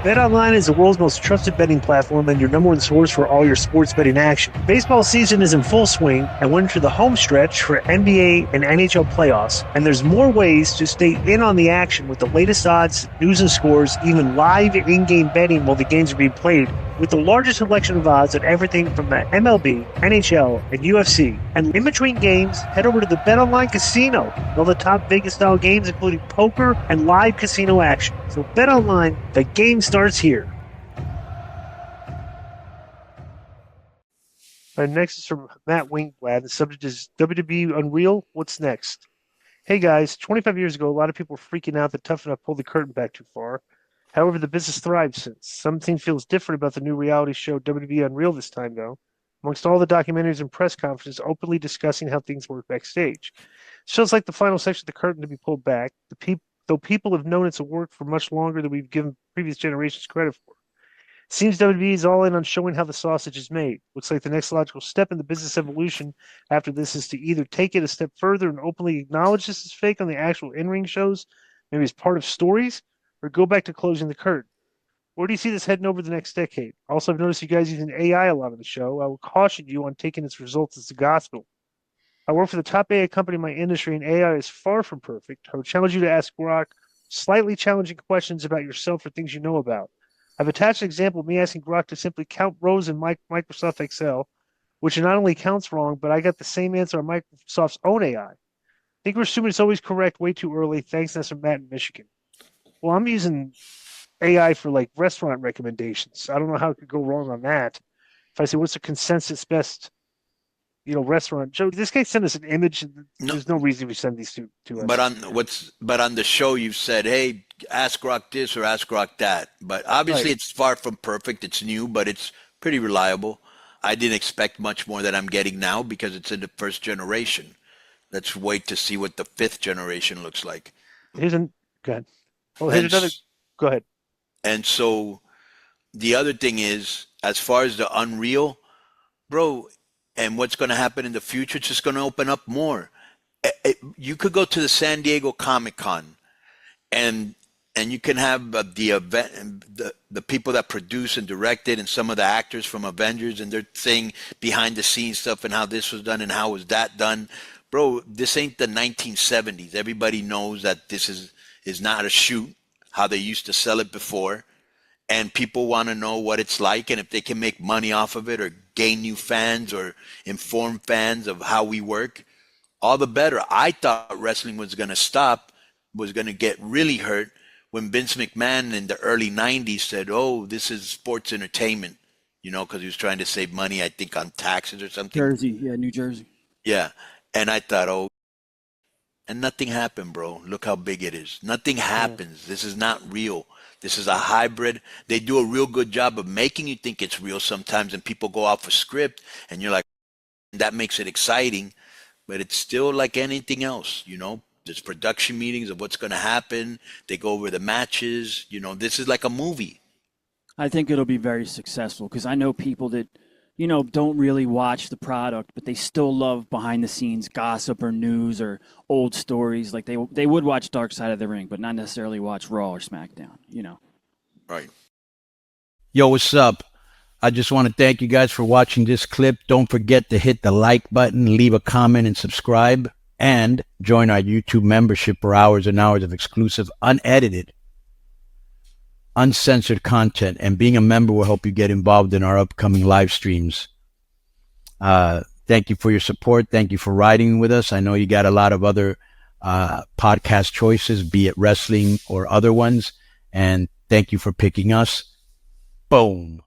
BetOnline is the world's most trusted betting platform and your number one source for all your sports betting action. Baseball season is in full swing, and we're into the home stretch for NBA and NHL playoffs. And there's more ways to stay in on the action with the latest odds, news and scores, even live in-game betting while the games are being played. With the largest selection of odds on everything from the MLB, NHL, and UFC. And in between games, head over to the BetOnline Casino. All the top Vegas-style games, including poker and live casino action. So BetOnline, the game starts here. All right, next is from Matt Wingblad. The subject is WWE Unreal. What's next? Hey guys, 25 years ago, a lot of people were freaking out that Tough Enough pulled the curtain back too far. However, the business thrived since. Something feels different about the new reality show WWE Unreal this time, though. Amongst all the documentaries and press conferences openly discussing how things work backstage. Shows like the final section of the curtain to be pulled back, though people have known it's a work for much longer than we've given previous generations credit for. Seems WWE is all in on showing how the sausage is made. Looks like the next logical step in the business evolution after this is to either take it a step further and openly acknowledge this is fake on the actual in-ring shows, maybe as part of stories, or go back to closing the curtain. Where do you see this heading over the next decade? Also, I've noticed you guys using AI a lot on the show. I will caution you on taking its results as the gospel. I work for the top AI company in my industry, and AI is far from perfect. I would challenge you to ask Grok slightly challenging questions about yourself or things you know about. I've attached an example of me asking Grok to simply count rows in Microsoft Excel, which not only counts wrong, but I got the same answer on Microsoft's own AI. I think we're assuming it's always correct way too early. Thanks, that's from Matt in Michigan. Well, I'm using AI for like restaurant recommendations. I don't know how it could go wrong on that. If I say, what's the consensus best, restaurant? Joe, this guy sent us an image. No, There's no reason we send these to but us. on the show you've said, hey, ask Rock this or ask Rock that. But obviously Right. it's far from perfect. It's new, but it's pretty reliable. I didn't expect much more than I'm getting now because it's in the first generation. Let's wait to see what the fifth generation looks like. Here's an Go ahead. Oh, here's And another. Go ahead. and so the other thing is, as far as the Unreal, bro, and what's going to happen in the future, it's just going to open up more. You could go to the San Diego Comic Con and you can have the event, the people that produce and direct it, and some of the actors from Avengers, and they're saying behind the scenes stuff and how this was done and how was that done. Bro, this ain't the 1970s. Everybody knows that this is not a shoot, how they used to sell it before, and people want to know what it's like and if they can make money off of it or gain new fans or inform fans of how we work, all the better. I thought wrestling was going to stop, was going to get really hurt when Vince McMahon in the early 90s said, oh, this is sports entertainment, because he was trying to save money, I think, on taxes or something. Jersey, yeah, New Jersey. Yeah. And I thought, oh, and nothing happened, bro. Look how big it is. Nothing Yeah. happens. This is not real. This is a hybrid. They do a real good job of making you think it's real sometimes, and people go off a script, and you're like, that makes it exciting, but it's still like anything else. There's production meetings of what's going to happen. They go over the matches. This is like a movie. I think it'll be very successful because I know people that, don't really watch the product, but they still love behind the scenes gossip or news or old stories. Like they would watch Dark Side of the Ring, but not necessarily watch Raw or SmackDown. Right. Yo, what's up? I just want to thank you guys for watching this clip. Don't forget to hit the like button, leave a comment, and subscribe. And join our YouTube membership for hours and hours of exclusive, unedited, uncensored content. And being a member will help you get involved in our upcoming live streams. Thank you for your support. Thank you for riding with us. I know you got a lot of other podcast choices, be it wrestling or other ones. And thank you for picking us. Boom.